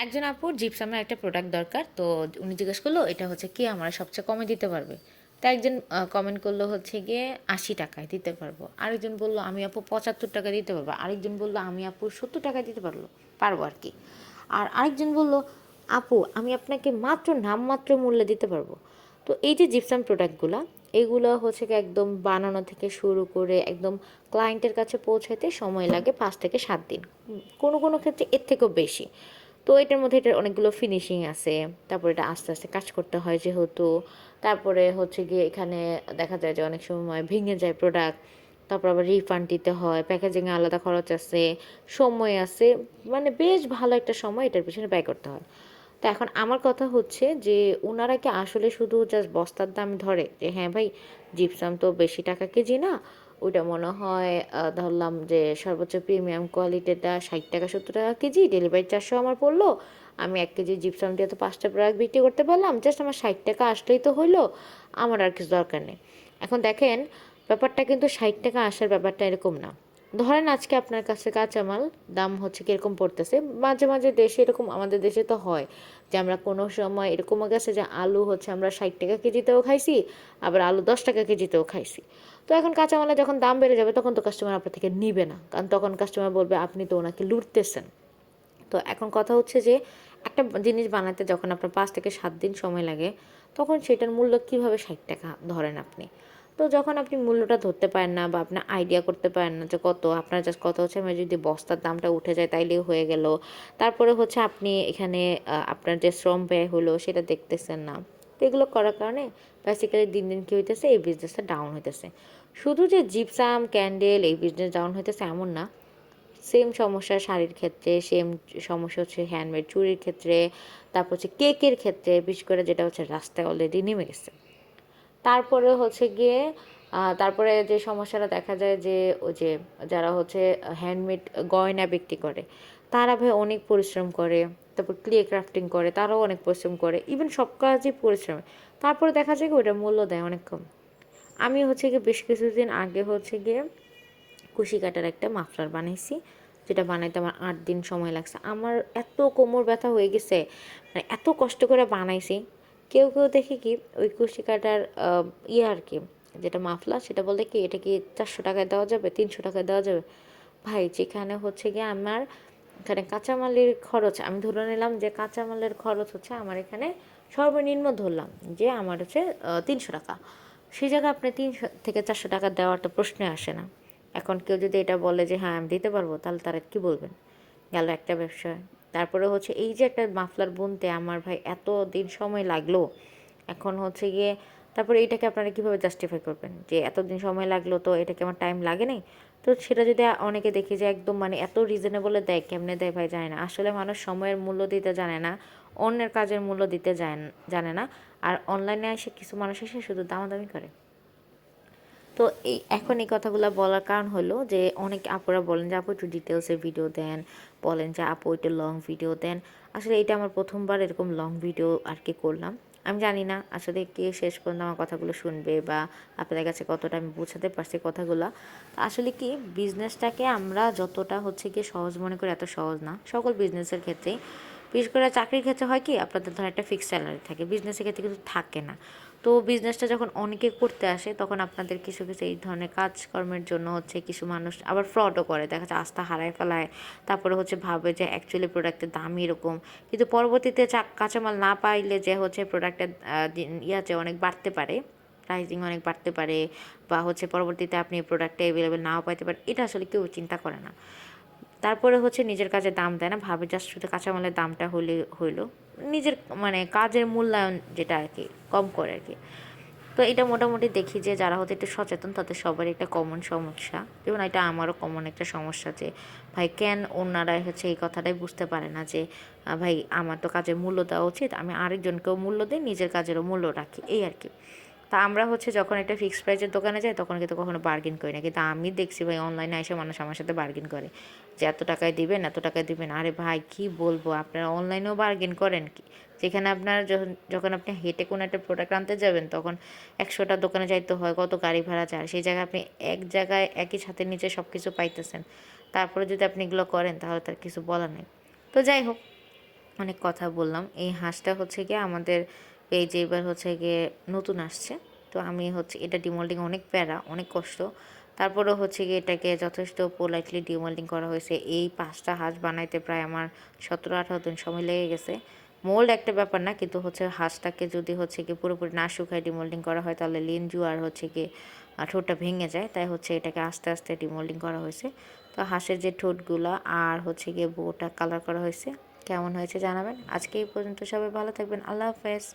একজন আপুর জিপসামের একটা প্রোডাক্ট দরকার। তো উনি জিজ্ঞেস করলো, "এটা হচ্ছে কে আমার সবচেয়ে কমে দিতে পারবে?" তো একজন কমেন্ট করলো হচ্ছে গিয়ে ৳৮০ দিতে পারবো। আরেকজন বলল, "আমি আপু ৳৭৫ দিতে পারবো।" আরেকজন বলল, "আমি আপু ৳৭০ দিতে পারবো আরকি।" আর আরেকজন বলল, "আপু আমি আপনাকে মাত্র নামমাত্র মূল্যে দিতে পারবো।" তো এই যে জিপসাম প্রোডাক্টগুলা, এগুলো হচ্ছে গিয়ে একদম বানানো থেকে শুরু করে একদম ক্লায়েন্টের কাছে পৌঁছাতে সময় লাগে ৫ থেকে ৭ দিন। কোনো ক্ষেত্রে এর থেকেও বেশি। তো এটার মধ্যে এটার অনেকগুলো ফিনিশিং আছে। তারপরে এটা আস্তে আস্তে কাজ করতে হয় যেহেতু। তারপরে হচ্ছে গিয়ে এখানে দেখা যায় যে অনেক সময় ভেঙে যায় প্রোডাক্ট। তারপর আবার রিফান্ড দিতে হয়। প্যাকেজিংয়ে আলাদা খরচ আছে, সময় আছে। মানে বেশ ভালো একটা সময় এটার পেছনে ব্যয় করতে হয়। তো এখন আমার কথা হচ্ছে যে উনারা কি আসলে শুধু জাস্ট বস্তার দাম ধরে যে হ্যাঁ ভাই জিপসাম তো বেশি টাকা কেজি না, ওইটা মনে হয় ধরলাম যে সর্বোচ্চ প্রিমিয়াম কোয়ালিটিটা ৳৬০ ৳৭০ কেজি, ডেলিভারি চার্জও আমার পড়লো, আমি ১ কেজি জিপসাম দিয়ে তো ৫টা প্রোডাক্ট বিক্রি করতে পারলাম, জাস্ট আমার ৳৬০ আসলেই তো হইলো, আমার আর কিছু দরকার নেই। এখন দেখেন, ব্যাপারটা কিন্তু ৳৬০ আসার ব্যাপারটা এরকম না। ধরেন আজকে আপনার কাছে কাঁচামাল দাম হচ্ছে কীরকম পড়তেছে, মাঝে মাঝে দেশে এরকম, আমাদের দেশে তো হয় যে আমরা কোনো সময় এরকমও গেছে যে আলু হচ্ছে আমরা ৳৬০ কেজিতেও খাইছি, আবার আলু ৳১০ কেজিতেও খাইছি। তো এখন কাঁচামালের যখন দাম বেড়ে যাবে তখন তো কাস্টমার আপনার থেকে নিবে না, কারণ তখন কাস্টমার বলবে আপনি তো ওনাকে লুটতেছেন। তো এখন কথা হচ্ছে যে একটা জিনিস বানাতে যখন আপনার ৫ থেকে ৭ দিন সময় লাগে, তখন সেটার মূল্য কীভাবে ৳৬০ ধরেন আপনি? তো যখন আপনি মূল্যটা ধরতে পারেন না বা আপনার আইডিয়া করতে পারেন না যে কত, আপনার জাস্ট কথা হচ্ছে আমি যদি বস্তার দামটা উঠে যায় তাইলেই হয়ে গেল। তারপরে হচ্ছে আপনি এখানে আপনার যে শ্রম ব্যয় হলো সেটা দেখতেছেন না। তো এগুলো করার কারণে বেসিক্যালি দিন দিন কী হইতেছে, এই বিজনেসটা ডাউন হইতেছে। শুধু যে জিপসাম, ক্যান্ডেল এই বিজনেস ডাউন হইতেছে এমন না। সেম সমস্যা শাড়ির ক্ষেত্রে, সেম সমস্যা হচ্ছে হ্যান্ডমেড চুড়ির ক্ষেত্রে, তারপর হচ্ছে কেকের ক্ষেত্রে, বিশেষ করে যেটা হচ্ছে রাস্তায় অলরেডি নেমে গেছে। তারপরে হচ্ছে গিয়ে তারপরে যে সমস্যাটা দেখা যায় যে ওই যে যারা হচ্ছে হ্যান্ডমেড গয়না বিক্রি করে, তারা ভাই অনেক পরিশ্রম করে। তারপর ক্লে ক্রাফটিং করে, তারাও অনেক পরিশ্রম করে। ইভেন সব কাজই পরিশ্রম। তারপরে দেখা যায় কি ওটার মূল্য দেয় অনেক কম। আমি হচ্ছে গিয়ে বেশ কিছুদিন আগে হচ্ছে গিয়ে কুশি কাটার একটা মাফলার বানাইছি, যেটা বানাইতে আমার ৮ দিন সময় লাগছে। আমার এত কোমর ব্যথা হয়ে গেছে, মানে এত কষ্ট করে বানাইছি। কেউ দেখে কি ওই কুশি কাটার আর কি, যেটা মাফলার সেটা বলতে কি এটা কি ৳৪০০ দেওয়া যাবে, ৳৩০০ দেওয়া যাবে? ভাই যেখানে হচ্ছে গিয়ে আমার এখানে কাঁচামালের খরচ, আমি ধরে নিলাম যে কাঁচামালের খরচ হচ্ছে আমার এখানে সর্বনিম্ন ধরলাম যে আমার হচ্ছে ৳৩০০। সেই জায়গায় আপনি ৳৩০০ থেকে ৳৪০০ দেওয়াটা প্রশ্নে আসে না। এখন কেউ যদি এটা বলে যে হ্যাঁ আমি দিতে পারবো, তাহলে তারা কী বলবেন? গেল একটা ব্যবসায়। তারপরে হচ্ছে এই যে একটা মাফলার বুনতে আমার ভাই এত দিন সময় লাগলো। এখন হচ্ছে গিয়ে তারপরে এটাকে আপনারা কীভাবে জাস্টিফাই করবেন যে এতদিন সময় লাগলো, তো এটাকে আমার টাইম লাগে নাই? তো সেটা যদি অনেকে দেখি যে একদম মানে এত রিজনেবলে দেয়, কেমনে দেয় ভাই জানি না। আসলে মানুষ সময়ের মূল্য দিতে জানে না, অন্যের কাজের মূল্য দিতে জানে না। আর অনলাইনে এসে কিছু মানুষ এসে শুধু দামাদামি করে। তো এখন এই কথাগুলো বলার কারণ হলো যে অনেক আপুরা বলেন যে আপু একটু ডিটেলসে ভিডিও দেন, বলেন যে আপু একটু লং ভিডিও দেন। আসলে এটা আমার প্রথমবার এরকম লং ভিডিও আর কি করলাম। আমি জানি না আসলে কে শেষ পর্যন্ত আমার কথাগুলো শুনবে বা আপনাদের কাছে কতটা আমি বোঝাতে পারছি কথাগুলো। আসলে কি, বিজনেসটাকে আমরা যতটা হচ্ছে গিয়ে সহজ মনে করি এত সহজ না সকল বিজনেসের ক্ষেত্রেই। বিশেষ করে চাকরির ক্ষেত্রে হয় কি আপনাদের ধর একটা ফিক্সড স্যালারি থাকে, বিজনেসের ক্ষেত্রে কিন্তু থাকে না। তো বিজনেসটা যখন অনেকে করতে আসে তখন আপনাদের কিছু এই ধরনের কাজকর্মের জন্য হচ্ছে কিছু মানুষ আবার ফ্রডও করে, দেখা যাচ্ছে আস্থা হারায় ফেলায়। তারপরে হচ্ছে ভাবে যে অ্যাকচুয়ালি প্রোডাক্টের দাম এরকম, কিন্তু পরবর্তীতে কাঁচামাল না পাইলে যে হচ্ছে প্রোডাক্টের ইয়াতে অনেক বাড়তে পারে, প্রাইসিং অনেক বাড়তে পারে, বা হচ্ছে পরবর্তীতে আপনি প্রোডাক্টটা অ্যাভেলেবেল নাও পাইতে পারেন, এটা আসলে কেউ চিন্তা করে না। তারপরে হচ্ছে নিজের কাজে দাম দেয় না, ভাবে জাস্ট শুধু কাঁচামালের দামটা হইলো, নিজের মানে কাজের মূল্যায়ন যেটা আর কি কম করে আর কি। তো এটা মোটামুটি দেখি যে যারা হচ্ছে একটু সচেতন তাদের সবারই একটা কমন সমস্যা, যেমন এটা আমারও কমন একটা সমস্যা যে ভাই কেন ওনারাই হচ্ছে এই কথাটাই বুঝতে পারে না যে ভাই আমার তো কাজের মূল্য দেওয়া উচিত, আমি আরেকজনকেও মূল্য দিই, নিজের কাজেরও মূল্য রাখি, এই আর কি। তা আমরা হচ্ছে যখন একটা ফিক্সড প্রাইসের দোকানে যাই তখন কিন্তু কখনো বার্গেন করি না, কিন্তু আমি দেখছি ভাই অনলাইনে এসে মানুষ আমার সাথে বার্গেন করে যে এত টাকায় দিবেন, এত টাকায় দিবেন। আরে ভাই কি বলবো, আপনারা অনলাইনেও বার্গেন করেন কি? যেখানে আপনার যখন যখন আপনি হেঁটে কোনো একটা প্রোডাক্ট আনতে যাবেন তখন ১০০টা দোকানে যাইতে হয়, কত গাড়ি ভাড়া যায়, সেই জায়গায় আপনি এক জায়গায় একই ছাদের নিচে সব কিছু পাইতেছেন। তারপরে যদি আপনি এগুলো করেন তাহলে তার কিছু বলার নেই। তো যাই হোক, অনেক কথা বললাম। এই হাঁসটা হচ্ছে গিয়ে আমাদের পেজে এবার হচ্ছে গিয়ে নতুন আসছে। তো আমি হচ্ছে এটা ডিমোল্ডিং অনেক প্যারা, অনেক কষ্ট। তারপরেও হচ্ছে গিয়ে এটাকে যথেষ্ট পোলাইটলি ডিমোল্ডিং করা হয়েছে। এই ৫টা হাঁস বানাইতে প্রায় আমার ১৭-১৮ দিন সময় লেগে গেছে। মোল্ড একটা ব্যাপার না, কিন্তু হচ্ছে হাঁসটাকে যদি হচ্ছে গিয়ে পুরোপুরি না শুকায় ডিমোল্ডিং করা হয় তাহলে লিনজু আর হচ্ছে গিয়ে ঠোঁটটা ভেঙে যায়। তাই হচ্ছে এটাকে আস্তে আস্তে ডিমোল্ডিং করা হয়েছে। তো হাঁসের যে ঠোঁটগুলা আর হচ্ছে গিয়ে বউটা কালার করা হয়েছে। কেমন হয়েছে জানাবেন। আজকে এই পর্যন্ত, সবাই ভালো থাকবেন। আল্লাহ হাফেজ।